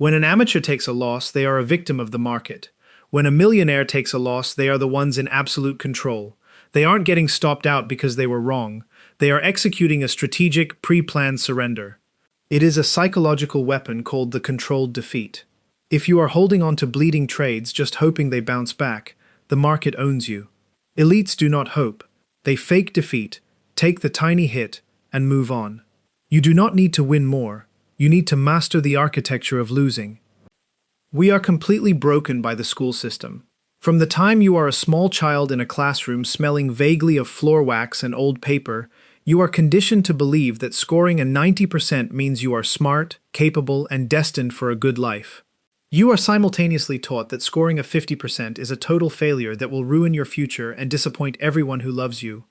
When an amateur takes a loss, they are a victim of the market. When a millionaire takes a loss, they are the ones in absolute control. They aren't getting stopped out because they were wrong. They are executing a strategic, pre-planned surrender. It is a psychological weapon called the controlled defeat. If you are holding on to bleeding trades just hoping they bounce back, the market owns you. Elites do not hope. They fake defeat, take the tiny hit, and move on. You do not need to win more. You need to master the architecture of losing. We are completely broken by the school system. From the time you are a small child in a classroom smelling vaguely of floor wax and old paper, you are conditioned to believe that scoring a 90% means you are smart, capable, and destined for a good life. You are simultaneously taught that scoring a 50% is a total failure that will ruin your future and disappoint everyone who loves you.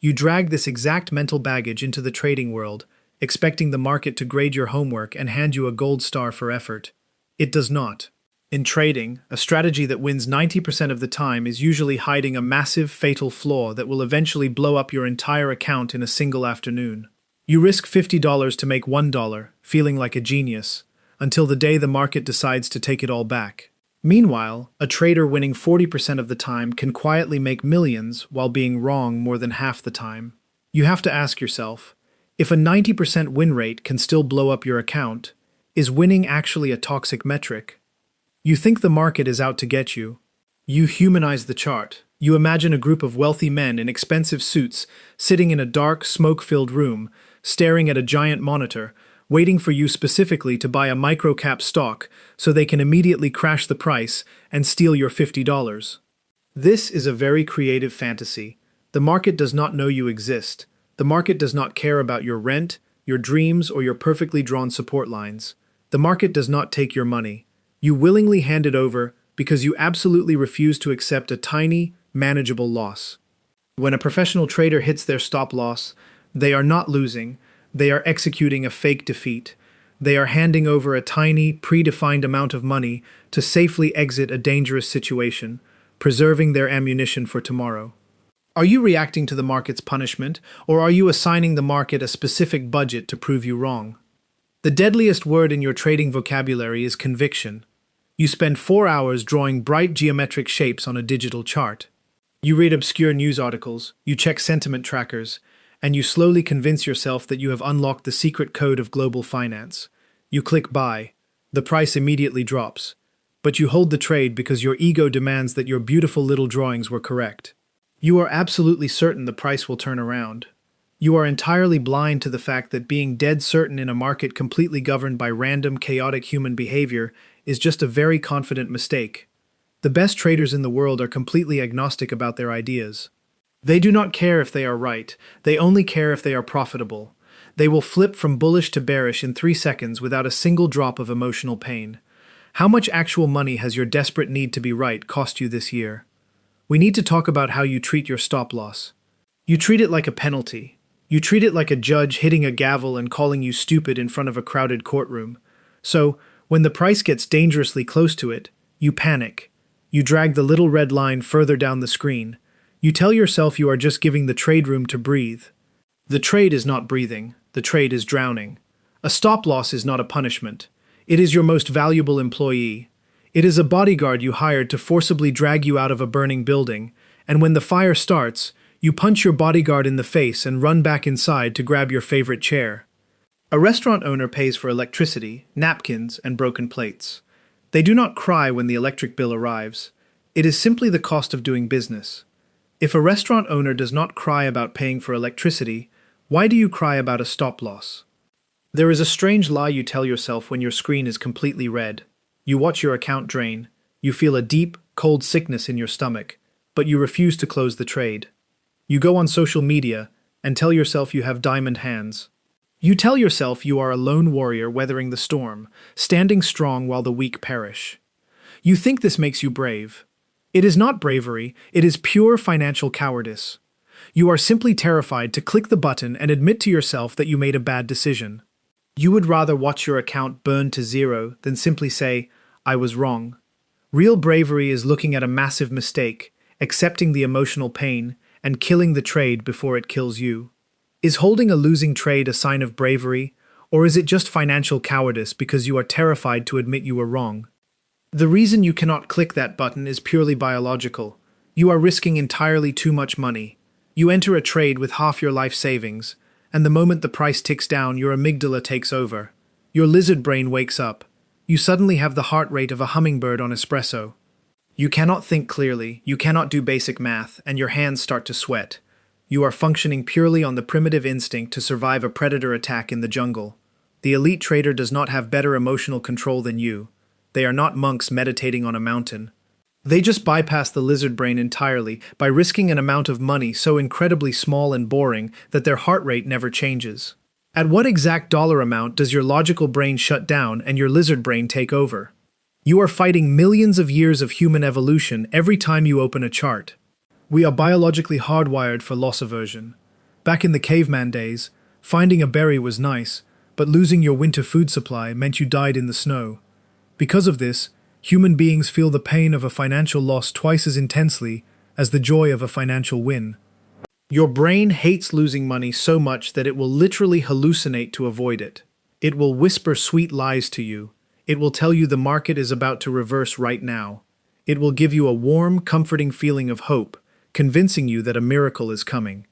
You drag this exact mental baggage into the trading world, expecting the market to grade your homework and hand you a gold star for effort. It does not. In trading, a strategy that wins 90% of the time is usually hiding a massive, fatal flaw that will eventually blow up your entire account in a single afternoon. You risk $50 to make $1, feeling like a genius, until the day the market decides to take it all back. Meanwhile, a trader winning 40% of the time can quietly make millions while being wrong more than half the time. You have to ask yourself, if a 90% win rate can still blow up your account, is winning actually a toxic metric? You think the market is out to get you. You humanize the chart. You imagine a group of wealthy men in expensive suits sitting in a dark, smoke-filled room, staring at a giant monitor, waiting for you specifically to buy a micro-cap stock so they can immediately crash the price and steal your $50. This is a very creative fantasy. The market does not know you exist. The market does not care about your rent, your dreams, or your perfectly drawn support lines. The market does not take your money. You willingly hand it over because you absolutely refuse to accept a tiny, manageable loss. When a professional trader hits their stop loss, they are not losing. They are executing a fake defeat. They are handing over a tiny, predefined amount of money to safely exit a dangerous situation, preserving their ammunition for tomorrow. Are you reacting to the market's punishment, or are you assigning the market a specific budget to prove you wrong? The deadliest word in your trading vocabulary is conviction. You spend 4 hours drawing bright geometric shapes on a digital chart. You read obscure news articles, you check sentiment trackers, and you slowly convince yourself that you have unlocked the secret code of global finance. You click buy. The price immediately drops. But you hold the trade because your ego demands that your beautiful little drawings were correct. You are absolutely certain the price will turn around. You are entirely blind to the fact that being dead certain in a market completely governed by random, chaotic human behavior is just a very confident mistake. The best traders in the world are completely agnostic about their ideas. They do not care if they are right, they only care if they are profitable. They will flip from bullish to bearish in 3 seconds without a single drop of emotional pain. How much actual money has your desperate need to be right cost you this year? We need to talk about how you treat your stop loss. You treat it like a penalty. You treat it like a judge hitting a gavel and calling you stupid in front of a crowded courtroom. So, when the price gets dangerously close to it, you panic. You drag the little red line further down the screen. You tell yourself you are just giving the trade room to breathe. The trade is not breathing. The trade is drowning. A stop loss is not a punishment. It is your most valuable employee. It is a bodyguard you hired to forcibly drag you out of a burning building, and when the fire starts, you punch your bodyguard in the face and run back inside to grab your favorite chair. A restaurant owner pays for electricity, napkins, and broken plates. They do not cry when the electric bill arrives. It is simply the cost of doing business. If a restaurant owner does not cry about paying for electricity, why do you cry about a stop loss? There is a strange lie you tell yourself when your screen is completely red. You watch your account drain. You feel a deep, cold sickness in your stomach, but you refuse to close the trade. You go on social media and tell yourself you have diamond hands. You tell yourself you are a lone warrior weathering the storm, standing strong while the weak perish. You think this makes you brave. It is not bravery, it is pure financial cowardice. You are simply terrified to click the button and admit to yourself that you made a bad decision. You would rather watch your account burn to zero than simply say, I was wrong. Real bravery is looking at a massive mistake, accepting the emotional pain, and killing the trade before it kills you. Is holding a losing trade a sign of bravery, Or is it just financial cowardice because you are terrified to admit you were wrong? The reason you cannot click that button is purely biological. You are risking entirely too much money. You enter a trade with half your life savings, and the moment the price ticks down, your amygdala takes over. Your lizard brain wakes up. You suddenly have the heart rate of a hummingbird on espresso. You cannot think clearly, you cannot do basic math, and your hands start to sweat. You are functioning purely on the primitive instinct to survive a predator attack in the jungle. The elite trader does not have better emotional control than you. They are not monks meditating on a mountain. They just bypass the lizard brain entirely by risking an amount of money so incredibly small and boring that their heart rate never changes. At what exact dollar amount does your logical brain shut down and your lizard brain take over? You are fighting millions of years of human evolution every time you open a chart. We are biologically hardwired for loss aversion. Back in the caveman days, finding a berry was nice, but losing your winter food supply meant you died in the snow. Because of this, human beings feel the pain of a financial loss twice as intensely as the joy of a financial win. Your brain hates losing money so much that it will literally hallucinate to avoid it. It will whisper sweet lies to you. It will tell you the market is about to reverse right now. It will give you a warm, comforting feeling of hope, convincing you that a miracle is coming.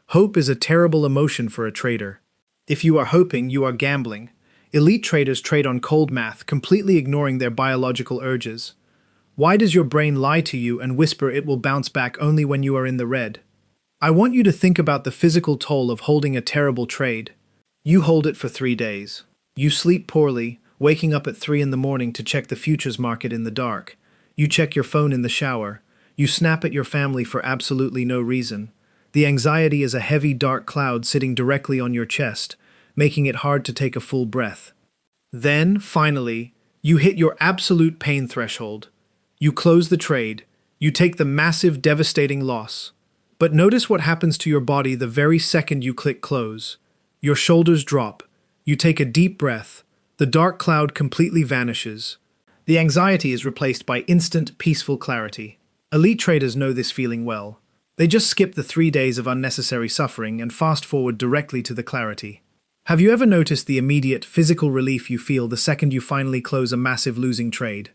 Hope is a terrible emotion for a trader. If you are hoping, you are gambling. Elite traders trade on cold math, completely ignoring their biological urges. Why does your brain lie to you and whisper it will bounce back only when you are in the red? I want you to think about the physical toll of holding a terrible trade. You hold it for 3 days. You sleep poorly, waking up at 3 in the morning to check the futures market in the dark. You check your phone in the shower. You snap at your family for absolutely no reason. The anxiety is a heavy dark cloud sitting directly on your chest, making it hard to take a full breath. Then, finally, you hit your absolute pain threshold. You close the trade. You take the massive, devastating loss. But notice what happens to your body the very second you click close. Your shoulders drop. You take a deep breath. The dark cloud completely vanishes. The anxiety is replaced by instant, peaceful clarity. Elite traders know this feeling well. They just skip the 3 days of unnecessary suffering and fast forward directly to the clarity. Have you ever noticed the immediate physical relief you feel the second you finally close a massive losing trade?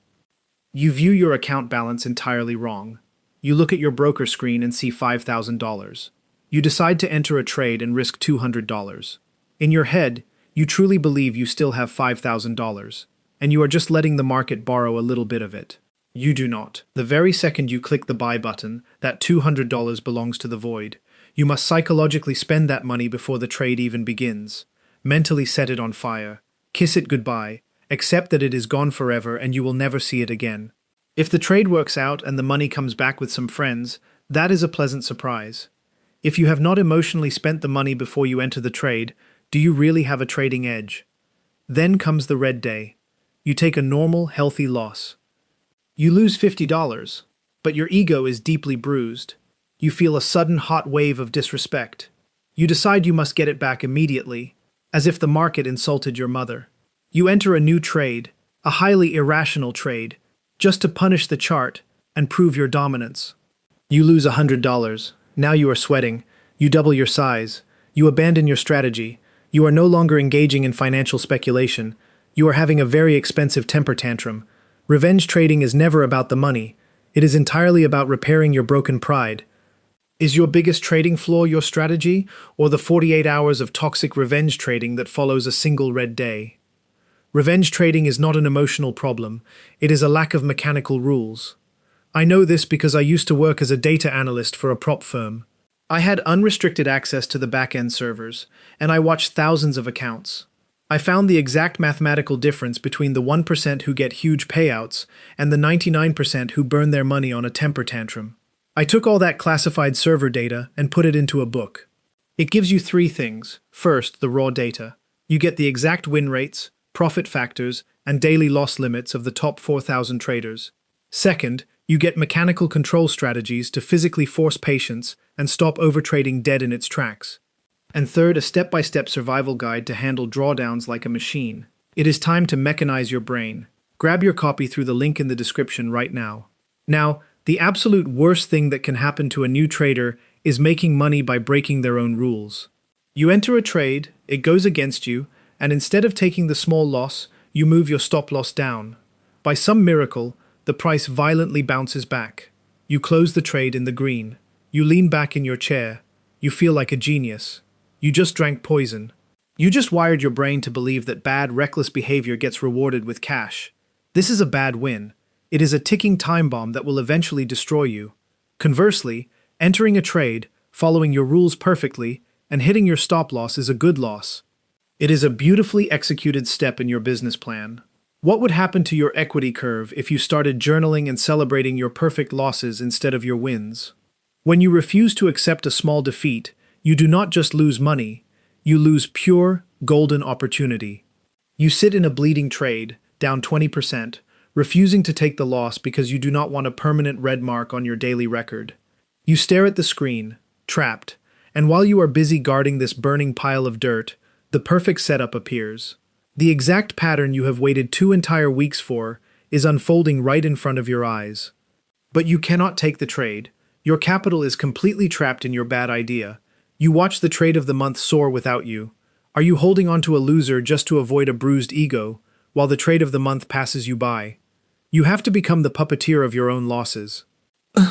You view your account balance entirely wrong. You look at your broker screen and see $5,000. You decide to enter a trade and risk $200. In your head, you truly believe you still have $5,000, and you are just letting the market borrow a little bit of it. You do not. The very second you click the buy button, that $200 belongs to the void. You must psychologically spend that money before the trade even begins. Mentally set it on fire. Kiss it goodbye. Accept that it is gone forever and you will never see it again. If the trade works out and the money comes back with some friends, that is a pleasant surprise. If you have not emotionally spent the money before you enter the trade, do you really have a trading edge? Then comes the red day. You take a normal, healthy loss. You lose $50, but your ego is deeply bruised. You feel a sudden hot wave of disrespect. You decide you must get it back immediately, as if the market insulted your mother. You enter a new trade, a highly irrational trade, just to punish the chart and prove your dominance. You lose $100. Now you are sweating. You double your size. You abandon your strategy. You are no longer engaging in financial speculation. You are having a very expensive temper tantrum. Revenge trading is never about the money. It is entirely about repairing your broken pride. Is your biggest trading flaw your strategy, or the 48 hours of toxic revenge trading that follows a single red day? Revenge trading is not an emotional problem. It is a lack of mechanical rules. I know this because I used to work as a data analyst for a prop firm. I had unrestricted access to the back-end servers, and I watched thousands of accounts. I found the exact mathematical difference between the 1% who get huge payouts and the 99% who burn their money on a temper tantrum. I took all that classified server data and put it into a book. It gives you 3 things. First, the raw data. You get the exact win rates, profit factors, and daily loss limits of the top 4,000 traders. Second, you get mechanical control strategies to physically force patience and stop overtrading dead in its tracks. And third, a step-by-step survival guide to handle drawdowns like a machine. It is time to mechanize your brain. Grab your copy through the link in the description right now. Now, the absolute worst thing that can happen to a new trader is making money by breaking their own rules. You enter a trade, it goes against you, and instead of taking the small loss, you move your stop loss down. By some miracle, the price violently bounces back. You close the trade in the green. You lean back in your chair. You feel like a genius. You just drank poison. You just wired your brain to believe that bad, reckless behavior gets rewarded with cash. This is a bad win. It is a ticking time bomb that will eventually destroy you. Conversely, entering a trade, following your rules perfectly, and hitting your stop loss is a good loss. It is a beautifully executed step in your business plan. What would happen to your equity curve if you started journaling and celebrating your perfect losses instead of your wins? When you refuse to accept a small defeat, you do not just lose money, you lose pure, golden opportunity. You sit in a bleeding trade, down 20%, refusing to take the loss because you do not want a permanent red mark on your daily record. You stare at the screen, trapped, and while you are busy guarding this burning pile of dirt, the perfect setup appears. The exact pattern you have waited 2 entire weeks for is unfolding right in front of your eyes. But you cannot take the trade. Your capital is completely trapped in your bad idea. You watch the trade of the month soar without you. Are you holding on to a loser just to avoid a bruised ego, while the trade of the month passes you by? You have to become the puppeteer of your own losses.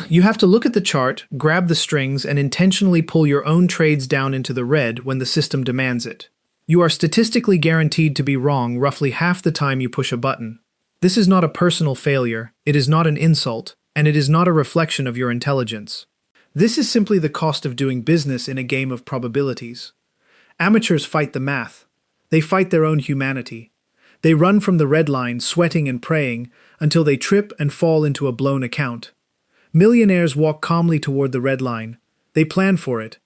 You have to look at the chart, grab the strings, and intentionally pull your own trades down into the red when the system demands it. You are statistically guaranteed to be wrong roughly half the time you push a button. This is not a personal failure, it is not an insult, and it is not a reflection of your intelligence. This is simply the cost of doing business in a game of probabilities. Amateurs fight the math. They fight their own humanity. They run from the red line, sweating and praying, until they trip and fall into a blown account. Millionaires walk calmly toward the red line. They plan for it.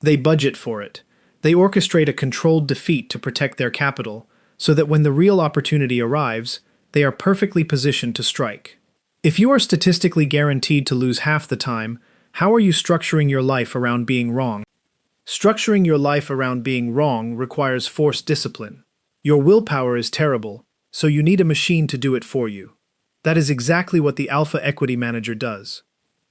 They budget for it. They orchestrate a controlled defeat to protect their capital, so that when the real opportunity arrives, they are perfectly positioned to strike. If you are statistically guaranteed to lose half the time, how are you structuring your life around being wrong? Structuring your life around being wrong requires forced discipline. Your willpower is terrible, so you need a machine to do it for you. That is exactly what the Alpha Equity Manager does.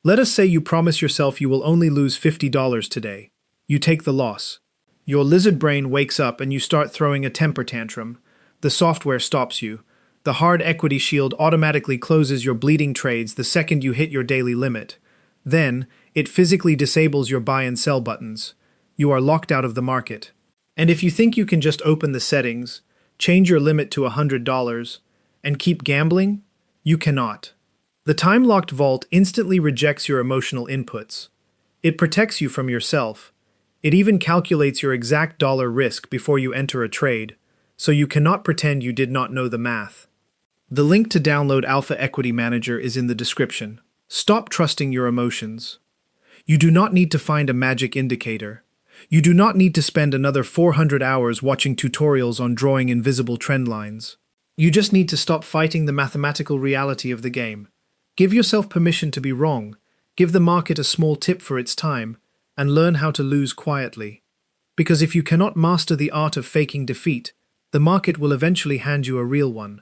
Let us say you promise yourself you will only lose $50 today. You take the loss. Your lizard brain wakes up and you start throwing a temper tantrum. The software stops you. The hard equity shield automatically closes your bleeding trades the second you hit your daily limit. Then, it physically disables your buy and sell buttons. You are locked out of the market. And if you think you can just open the settings, change your limit to $100, and keep gambling, you cannot. The time-locked vault instantly rejects your emotional inputs. It protects you from yourself. It even calculates your exact dollar risk before you enter a trade, so you cannot pretend you did not know the math. The link to download Alpha Equity Manager is in the description. Stop trusting your emotions. You do not need to find a magic indicator. You do not need to spend another 400 hours watching tutorials on drawing invisible trend lines. You just need to stop fighting the mathematical reality of the game. Give yourself permission to be wrong, give the market a small tip for its time, and learn how to lose quietly. Because if you cannot master the art of faking defeat, the market will eventually hand you a real one.